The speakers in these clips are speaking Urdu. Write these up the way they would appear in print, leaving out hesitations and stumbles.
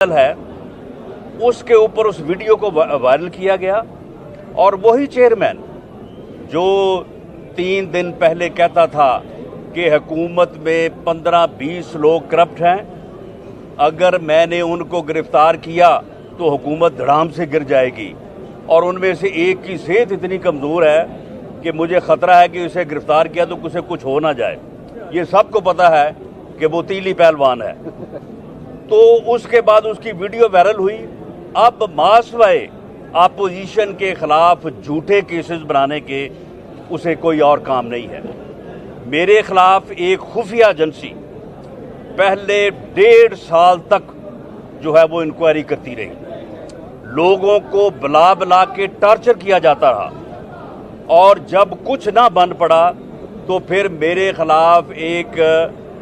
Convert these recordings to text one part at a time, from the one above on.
ہے اس کے اوپر اس ویڈیو کو وائرل کیا گیا، اور وہی چیئرمین جو 3 دن پہلے کہتا تھا کہ حکومت میں 15-20 لوگ کرپٹ ہیں، اگر میں نے ان کو گرفتار کیا تو حکومت دھڑام سے گر جائے گی، اور ان میں سے ایک کی صحت اتنی کمزور ہے کہ مجھے خطرہ ہے کہ اسے گرفتار کیا تو اسے کچھ ہو نہ جائے۔ یہ سب کو پتا ہے کہ وہ تیلی پہلوان ہے۔ تو اس کے بعد اس کی ویڈیو وائرل ہوئی۔ اب ماسوائے اپوزیشن کے خلاف جھوٹے کیسز بنانے کے اسے کوئی اور کام نہیں ہے۔ میرے خلاف ایک خفیہ ایجنسی پہلے 1.5 سال تک جو ہے وہ انکوائری کرتی رہی، لوگوں کو بلا بلا کے ٹارچر کیا جاتا رہا، اور جب کچھ نہ بن پڑا تو پھر میرے خلاف ایک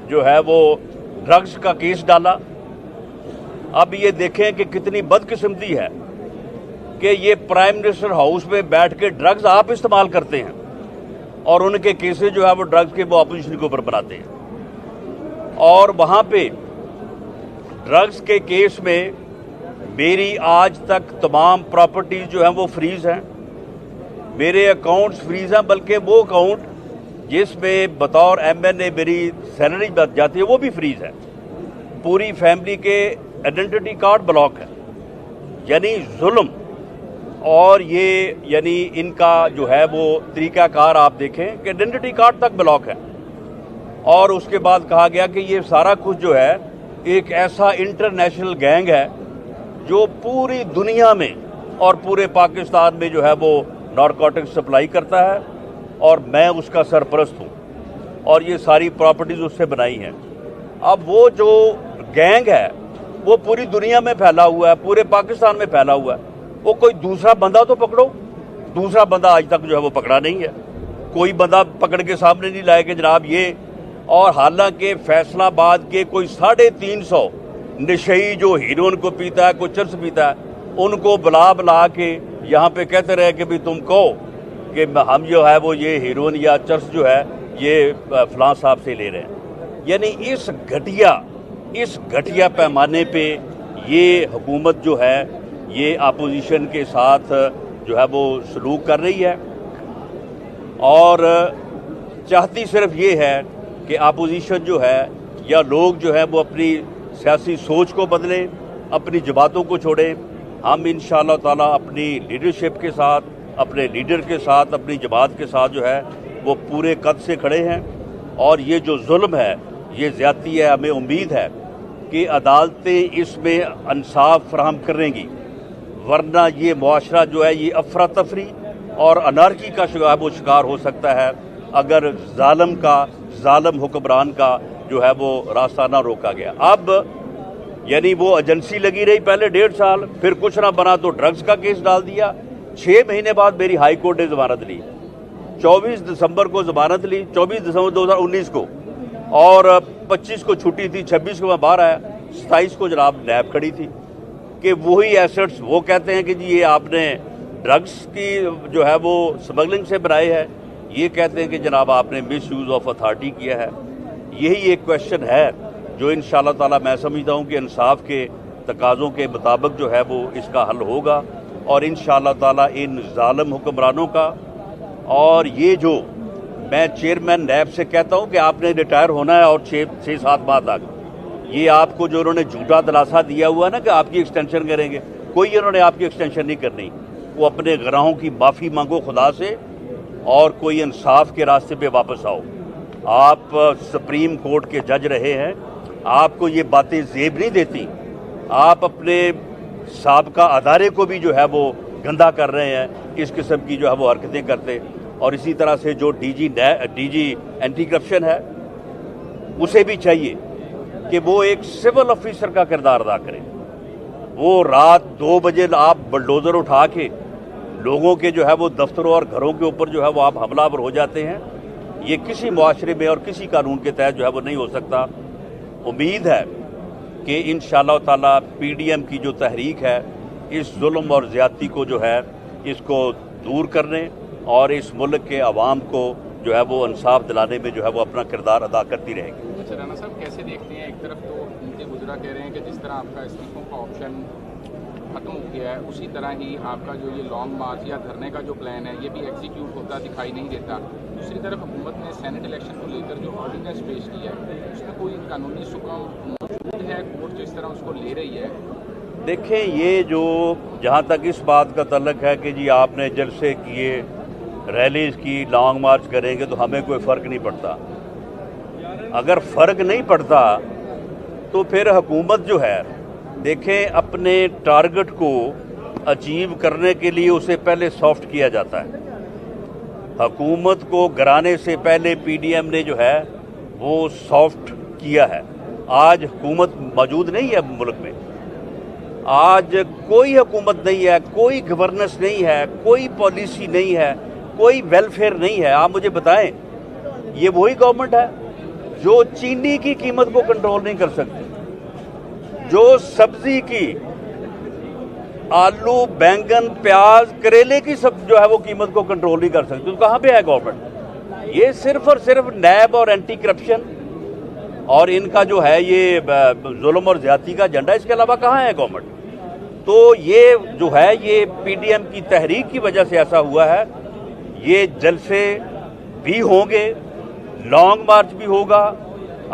جو ہے وہ ڈرگز کا کیس ڈالا۔ اب یہ دیکھیں کہ کتنی بدقسمتی ہے کہ یہ پرائم منسٹر ہاؤس میں بیٹھ کے ڈرگز آپ استعمال کرتے ہیں، اور ان کے کیسز جو ہے وہ ڈرگز کے وہ اپوزیشن کے اوپر بناتے ہیں، اور وہاں پہ ڈرگز کے کیس میں میری آج تک تمام پراپرٹیز جو ہیں وہ فریز ہیں، میرے اکاؤنٹس فریز ہیں، بلکہ وہ اکاؤنٹ جس میں بطور MNA میری سیلری بچ جاتی ہے وہ بھی فریز ہے۔ پوری فیملی کے آئیڈینٹی کارڈ بلاک ہے۔ یعنی ظلم، اور یہ یعنی ان کا جو ہے وہ طریقہ کار آپ دیکھیں کہ آئیڈینٹی کارڈ تک بلاک ہے، اور اس کے بعد کہا گیا کہ یہ سارا کچھ جو ہے ایک ایسا انٹرنیشنل گینگ ہے جو پوری دنیا میں اور پورے پاکستان میں جو ہے وہ نارکوٹکس سپلائی کرتا ہے، اور میں اس کا سرپرست ہوں، اور یہ ساری پراپرٹیز اس سے بنائی ہیں۔ اب وہ جو گینگ ہے وہ پوری دنیا میں پھیلا ہوا ہے، پورے پاکستان میں پھیلا ہوا ہے، وہ کوئی دوسرا بندہ تو پکڑو۔ دوسرا بندہ آج تک جو ہے وہ پکڑا نہیں ہے، کوئی بندہ پکڑ کے سامنے نہیں لائے کہ جناب یہ، اور حالانکہ فیصلہ آباد کے کوئی 350 نشئی جو ہیروئن کو پیتا ہے، کوئی چرس پیتا ہے، ان کو بلا بلا کے یہاں پہ کہتے رہے کہ بھی تم کہو کہ ہم جو ہے وہ یہ ہیروئن یا چرس جو ہے یہ فلاں صاحب سے لے رہے ہیں۔ یعنی اس گھٹیا پیمانے پہ یہ حکومت جو ہے یہ اپوزیشن کے ساتھ جو ہے وہ سلوک کر رہی ہے، اور چاہتی صرف یہ ہے کہ اپوزیشن جو ہے یا لوگ جو ہے وہ اپنی سیاسی سوچ کو بدلیں، اپنی جماعتوں کو چھوڑیں۔ ہم انشاءاللہ تعالیٰ اپنی لیڈرشپ کے ساتھ، اپنے لیڈر کے ساتھ، اپنی جماعت کے ساتھ جو ہے وہ پورے قد سے کھڑے ہیں، اور یہ جو ظلم ہے، یہ زیادتی ہے، ہمیں امید ہے کہ عدالتیں اس میں انصاف فراہم کریں گی، ورنہ یہ معاشرہ جو ہے یہ افراتفری اور انارکی کا شکار ہو سکتا ہے اگر ظالم حکمران کا جو ہے وہ راستہ نہ روکا گیا۔ اب یعنی وہ ایجنسی لگی رہی پہلے 1.5 سال، پھر کچھ نہ بنا تو ڈرگز کا کیس ڈال دیا، 6 مہینے بعد میری ہائی کورٹ نے ضمانت لی، 24 دسمبر کو ضمانت لی، 24 دسمبر 2019 کو، اور 25 کو چھٹی تھی، 26 کو میں باہر آیا، 27 کو جناب نیب کھڑی تھی کہ وہی ایسٹس وہ کہتے ہیں کہ جی یہ آپ نے ڈرگز کی جو ہے وہ سمگلنگ سے بنائے ہے، یہ کہتے ہیں کہ جناب آپ نے مس یوز آف اتھارٹی کیا ہے۔ یہی ایک کویشچن ہے جو انشاءاللہ تعالیٰ میں سمجھتا ہوں کہ انصاف کے تقاضوں کے مطابق جو ہے وہ اس کا حل ہوگا، اور انشاءاللہ تعالیٰ ان ظالم حکمرانوں کا، اور یہ جو میں چیئرمین نیب سے کہتا ہوں کہ آپ نے ریٹائر ہونا ہے اور 6-7 ماہ تک، یہ آپ کو جو انہوں نے جھوٹا دلاسا دیا ہوا نا کہ آپ کی ایکسٹینشن کریں گے، کوئی انہوں نے آپ کی ایکسٹینشن نہیں کرنی، وہ اپنے گناہوں کی معافی مانگو خدا سے، اور کوئی انصاف کے راستے پہ واپس آؤ۔ آپ سپریم کورٹ کے جج رہے ہیں، آپ کو یہ باتیں زیب نہیں دیتی، آپ اپنے سابقہ ادارے کو بھی جو ہے وہ گندا کر رہے ہیں اس قسم کی جو ہے وہ حرکتیں کرتے، اور اسی طرح سے جو ڈی جی اینٹی کرپشن ہے اسے بھی چاہیے کہ وہ ایک سول آفیسر کا کردار ادا کرے۔ وہ رات 2 بجے آپ بلڈوزر اٹھا کے لوگوں کے جو ہے وہ دفتروں اور گھروں کے اوپر جو ہے وہ آپ حملہ آور ہو جاتے ہیں، یہ کسی معاشرے میں اور کسی قانون کے تحت جو ہے وہ نہیں ہو سکتا۔ امید ہے کہ انشاءاللہ تعالیٰ PDM کی جو تحریک ہے اس ظلم اور زیادتی کو جو ہے اس کو دور کرنے اور اس ملک کے عوام کو جو ہے وہ انصاف دلانے میں جو ہے وہ اپنا کردار ادا کرتی رہے گی۔ اچھا رانا صاحب کیسے دیکھتے ہیں، ایک طرف تو ان کے وزراء کہہ رہے ہیں کہ جس طرح آپ کا استعفی کا آپشن ختم ہو گیا ہے، اسی طرح ہی آپ کا جو یہ لانگ مارچ یا دھرنے کا جو پلان ہے یہ بھی ایگزیکیوٹ ہوتا دکھائی نہیں دیتا. دوسری طرف حکومت نے سینٹ الیکشن کو لے کر جو آرڈیننس پیش کیا ہے اس میں کوئی قانونی سکم موجود ہے؟ کورٹ جس طرح اس کو لے رہی ہے. دیکھیں، یہ جو جہاں تک اس بات کا تعلق ہے کہ جی آپ نے جلسے کیے، ریلیز کی، لانگ مارچ کریں گے تو ہمیں کوئی فرق نہیں پڑتا. اگر فرق نہیں پڑتا تو پھر حکومت جو ہے، دیکھیں، اپنے ٹارگٹ کو اچیو کرنے کے لیے اسے پہلے سافٹ کیا جاتا ہے. حکومت کو گرانے سے پہلے پی ڈی ایم نے جو ہے وہ سافٹ کیا ہے. آج حکومت موجود نہیں ہے ملک میں، آج کوئی حکومت نہیں ہے، کوئی گورننس نہیں ہے، کوئی پالیسی نہیں ہے، کوئی ویلفیئر نہیں ہے. آپ مجھے بتائیں، یہ وہی گورنمنٹ ہے جو چینی کی قیمت کو کنٹرول نہیں کر سکتی، جو سبزی کی، آلو، بینگن، پیاز، کریلے کی جو ہے وہ قیمت کو کنٹرول نہیں کر سکتی. تو کہاں پہ ہے گورنمنٹ؟ یہ صرف اور صرف نیب اور اینٹی کرپشن اور ان کا جو ہے یہ ظلم اور زیادتی کا ایجنڈا، اس کے علاوہ کہاں ہے گورنمنٹ؟ تو یہ جو ہے یہ پی ڈی ایم کی تحریک کی وجہ سے ایسا ہوا ہے. یہ جلسے بھی ہوں گے، لانگ مارچ بھی ہوگا،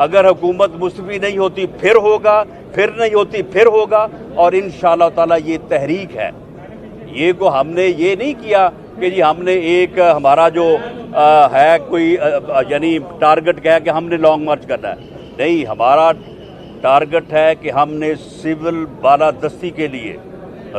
اگر حکومت مستعفی نہیں ہوتی پھر ہوگا، پھر نہیں ہوتی پھر ہوگا، اور انشاءاللہ تعالی یہ تحریک ہے. یہ کو ہم نے یہ نہیں کیا کہ جی ہم نے ایک ہمارا جو ہے کوئی یعنی ٹارگٹ کیا کہ ہم نے لانگ مارچ کرنا ہے. نہیں، ہمارا ٹارگٹ ہے کہ ہم نے سول بالادستی کے لیے،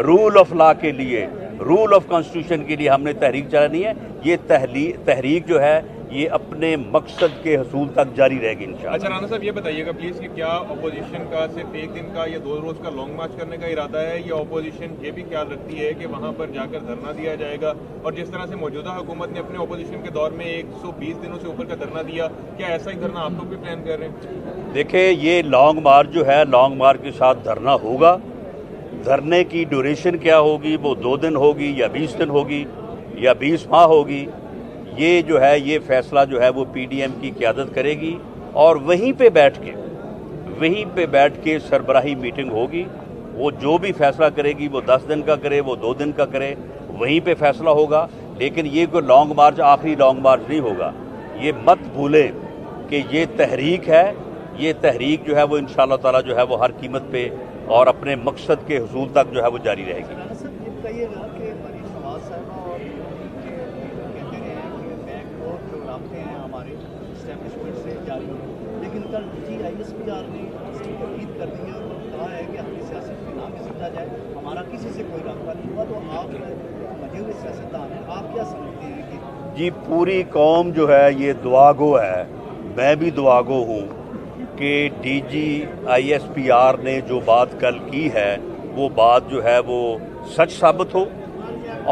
رول آف لا کے لیے، رول آف کانسٹیٹیوشن کے لیے ہم نے تحریک چلانی ہے. یہ تحریک جو ہے یہ اپنے مقصد کے حصول تک جاری رہے گی انشاءاللہ. اچھا رانا صاحب، یہ بتائیے گا پلیز کہ کیا اپوزیشن کا صرف ایک دن کا یا 2 روز کا لانگ مارچ کرنے کا ارادہ ہے، یا اپوزیشن یہ بھی خیال رکھتی ہے کہ وہاں پر جا کر دھرنا دیا جائے گا؟ اور جس طرح سے موجودہ حکومت نے اپنے اپوزیشن کے دور میں 120 دنوں سے اوپر کا دھرنا دیا، کیا ایسا ہی دھرنا آپ لوگ بھی پلان کر رہے ہیں؟ دیکھیں، یہ لانگ مارچ جو ہے، لانگ مارچ کے ساتھ دھرنا ہوگا. دھرنے کی ڈیوریشن کیا ہوگی، وہ 2 دن ہوگی یا 20 دن ہوگی یا 20 ماہ ہوگی، یہ جو ہے یہ فیصلہ جو ہے وہ پی ڈی ایم کی قیادت کرے گی. اور وہیں پہ بیٹھ کے سربراہی میٹنگ ہوگی. وہ جو بھی فیصلہ کرے گی، وہ 10 دن کا کرے، وہ 2 دن کا کرے، وہیں پہ فیصلہ ہوگا. لیکن یہ کوئی لانگ مارچ آخری لانگ مارچ نہیں ہوگا. یہ مت بھولیں کہ یہ تحریک ہے. یہ تحریک جو ہے وہ انشاءاللہ تعالی جو ہے وہ ہر قیمت پہ اور اپنے مقصد کے حصول تک جو ہے وہ جاری رہے گی. لیکن کل DGISPR نے اس کی تردید کر دی ہے اور کہا ہے کہ اپنی سیاست کے نام میں سمجھا جائے، ہمارا کسی سے کوئی رابطہ نہیں ہوا. تو آپ بنے ہوئے سیاستدان ہیں، آپ کیا سمجھتے ہیں کہ جی پوری قوم جو ہے یہ دعا گو ہے، میں بھی دعا گو ہوں کہ DGISPR نے جو بات کل کی ہے وہ بات جو ہے وہ سچ ثابت ہو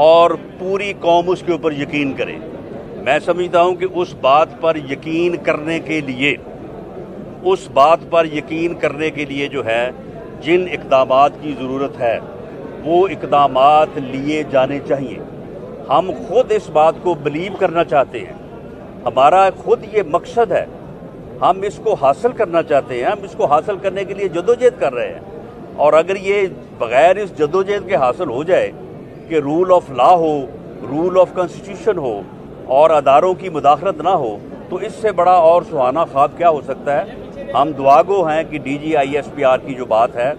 اور پوری قوم اس کے اوپر یقین کرے. میں سمجھتا ہوں کہ اس بات پر یقین کرنے کے لیے جو ہے جن اقدامات کی ضرورت ہے وہ اقدامات لیے جانے چاہیے. ہم خود اس بات کو بلیو کرنا چاہتے ہیں، ہمارا خود یہ مقصد ہے، ہم اس کو حاصل کرنا چاہتے ہیں، ہم اس کو حاصل کرنے کے لیے جدوجہد کر رہے ہیں. اور اگر یہ بغیر اس جدوجہد کے حاصل ہو جائے کہ رول آف لا ہو، رول آف کانسٹیٹیوشن ہو اور اداروں کی مداخلت نہ ہو، تو اس سے بڑا اور سہانا خواب کیا ہو سکتا ہے. ہم دعا گو ہیں کہ DGISPR کی جو بات ہے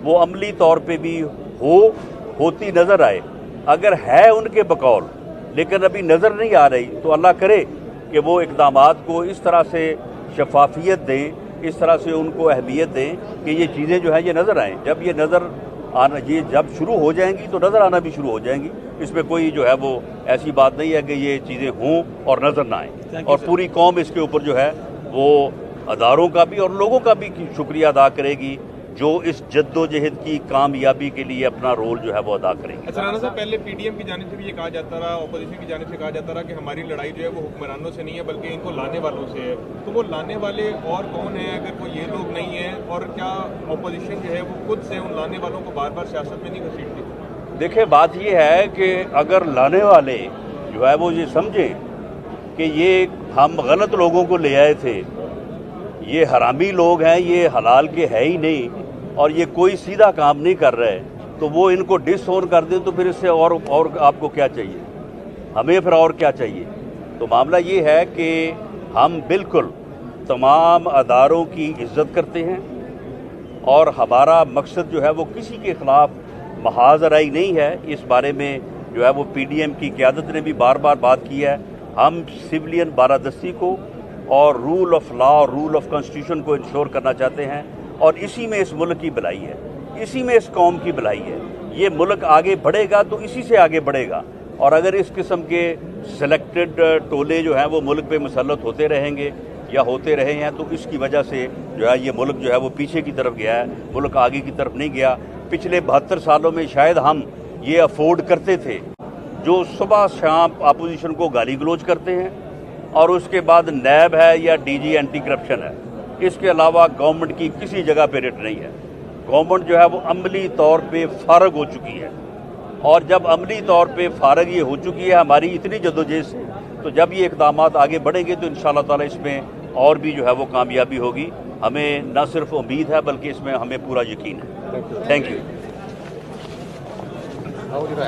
وہ عملی طور پہ بھی ہوتی نظر آئے. اگر ہے ان کے بقول لیکن ابھی نظر نہیں آ رہی تو اللہ کرے کہ وہ اقدامات کو اس طرح سے شفافیت دیں، اس طرح سے ان کو اہمیت دیں کہ یہ چیزیں جو ہیں یہ نظر آئیں. جب یہ نظر آنا جب شروع ہو جائیں گی تو نظر آنا بھی شروع ہو جائیں گی. اس میں کوئی جو ہے وہ ایسی بات نہیں ہے کہ یہ چیزیں ہوں اور نظر نہ آئیں. اور پوری قوم اس کے اوپر جو ہے وہ اداروں کا بھی اور لوگوں کا بھی شکریہ ادا کرے گی جو اس جد و جہد کی کامیابی کے لیے اپنا رول جو ہے وہ ادا کریں گے. اچھا رانا صاحب، پہلے پی ڈی ایم کی جانب سے بھی یہ کہا جاتا رہا، اپوزیشن کی جانب سے کہا جاتا رہا کہ ہماری لڑائی جو ہے وہ حکمرانوں سے نہیں ہے بلکہ ان کو لانے والوں سے ہے. تو وہ لانے والے اور کون ہیں اگر کوئی یہ لوگ نہیں ہیں؟ اور کیا اپوزیشن جو ہے وہ خود سے ان لانے والوں کو بار بار سیاست میں نہیں گھسیٹتی؟ دیکھیں، بات یہ ہے کہ اگر لانے والے جو ہے وہ یہ سمجھیں کہ یہ ہم غلط لوگوں کو لے آئے تھے، یہ حرامی لوگ ہیں، یہ حلال کے ہے ہی نہیں، اور یہ کوئی سیدھا کام نہیں کر رہے تو وہ ان کو ڈس اون کر دیں تو پھر اس سے اور آپ کو کیا چاہیے, ہمیں پھر اور کیا چاہیے. تو معاملہ یہ ہے کہ ہم بالکل تمام اداروں کی عزت کرتے ہیں اور ہمارا مقصد جو ہے وہ کسی کے خلاف محاذ رائی نہیں ہے. اس بارے میں جو ہے وہ پی ڈی ایم کی قیادت نے بھی بار بار بات کی ہے. ہم سویلین بالادستی کو اور رول آف لا اور رول آف کانسٹیٹیوشن کو انشور کرنا چاہتے ہیں, اور اسی میں اس ملک کی بھلائی ہے, اسی میں اس قوم کی بھلائی ہے. یہ ملک آگے بڑھے گا تو اسی سے آگے بڑھے گا, اور اگر اس قسم کے سلیکٹڈ ٹولے جو ہیں وہ ملک پہ مسلط ہوتے رہیں گے یا ہوتے رہے ہیں تو اس کی وجہ سے جو ہے یہ ملک جو ہے وہ پیچھے کی طرف گیا ہے, ملک آگے کی طرف نہیں گیا. پچھلے 72 سالوں میں شاید ہم یہ افورڈ کرتے تھے جو صبح شام اپوزیشن کو گالی گلوچ کرتے ہیں اور اس کے بعد نیب ہے یا ڈی جی اینٹی کرپشن ہے, اس کے علاوہ گورنمنٹ کی کسی جگہ پہ ریٹ نہیں ہے. گورنمنٹ جو ہے وہ عملی طور پہ فارغ ہو چکی ہے, اور جب عملی طور پہ فارغ یہ ہو چکی ہے ہماری اتنی جدوجہد سے, تو جب یہ اقدامات آگے بڑھیں گے تو انشاءاللہ تعالی اس میں اور بھی جو ہے وہ کامیابی ہوگی. ہمیں نہ صرف امید ہے بلکہ اس میں ہمیں پورا یقین ہے. Thank you.